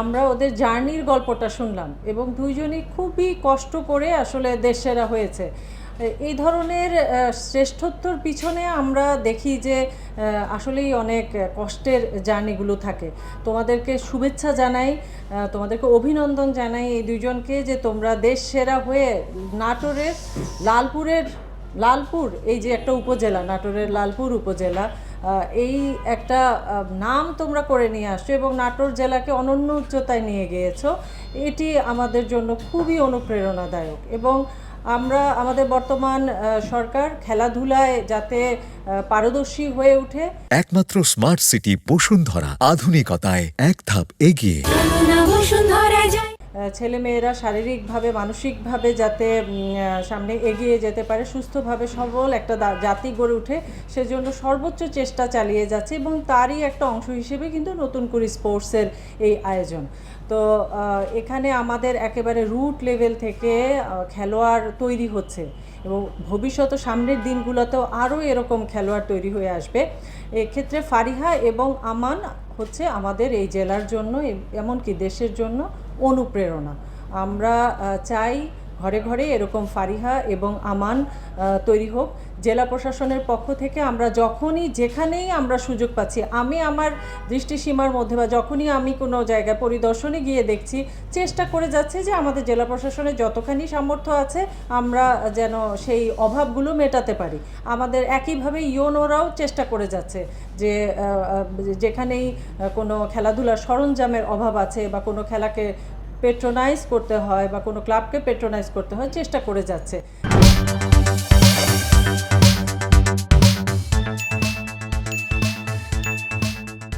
আমরা ওদের জার্নির গল্পটা শুনলাম এবং দুইজনই খুবই কষ্ট করে আসলে দেশসেরা হয়েছে। এই ধরনের শ্রেষ্ঠত্বর পিছনে আমরা দেখি যে আসলেই অনেক কষ্টের জার্নিগুলো থাকে। তোমাদেরকে শুভেচ্ছা জানাই, তোমাদেরকে অভিনন্দন জানাই এই দুইজনকে যে তোমরা দেশ সেরা হয়ে নাটোরের লালপুর এই যে একটা উপজেলা, নাটোরের লালপুর উপজেলা, এই একটা নাম তোমরা করে নিয়ে আসছো এবং নাটোর জেলাকে অনন্য উচ্চতায় নিয়ে গিয়েছো। এটি আমাদের জন্য খুবই অনুপ্রেরণাদায়ক এবং আমরা আমাদের বর্তমান সরকার খেলাধুলায় যাতে পারদর্শী হয়ে ওঠে। একমাত্র স্মার্ট সিটি বসুন্ধরা, আধুনিকতায় এক ধাপ এগিয়ে। ছেলেমেয়েরা শারীরিকভাবে মানসিকভাবে যাতে সামনে এগিয়ে যেতে পারে, সুস্থভাবে সবল একটা জাতি গড়ে ওঠে, সেজন্য সর্বোচ্চ চেষ্টা চালিয়ে যাচ্ছে এবং তারই একটা অংশ হিসেবে কিন্তু নতুন করে স্পোর্টসের এই আয়োজন। তো এখানে আমাদের একেবারে রুট লেভেল থেকে খেলোয়াড় তৈরি হচ্ছে এবং ভবিষ্যতে সামনের দিনগুলোতেও আরও এরকম খেলোয়াড় তৈরি হয়ে আসবে। এক্ষেত্রে ফারিহা এবং আমান হচ্ছে আমাদের এই জেলার জন্য এমনকি দেশের জন্য অনুপ্রেরণা। আমরা চাই ঘরে ঘরে এরকম ফারিহা এবং আমান তৈরি হোক। জেলা প্রশাসনের পক্ষ থেকে আমরা যখনই যেখানেই আমরা সুযোগ পাচ্ছি, আমি আমার দৃষ্টিসীমার মধ্যে বা যখনই আমি কোনো জায়গায় পরিদর্শনে গিয়ে দেখছি, চেষ্টা করে যাচ্ছি যে আমাদের জেলা প্রশাসনের যতখানি সামর্থ্য আছে আমরা যেন সেই অভাবগুলো মেটাতে পারি। আমাদের একইভাবে ইউনোরাও চেষ্টা করে যাচ্ছে যে যেখানেই কোনো খেলাধুলার সরঞ্জামের অভাব আছে বা কোনো খেলাকে পেট্রোনাইজ করতে হয় বা কোনো ক্লাবকে পেট্রোনাইজ করতে হয়, চেষ্টা করে যাচ্ছে।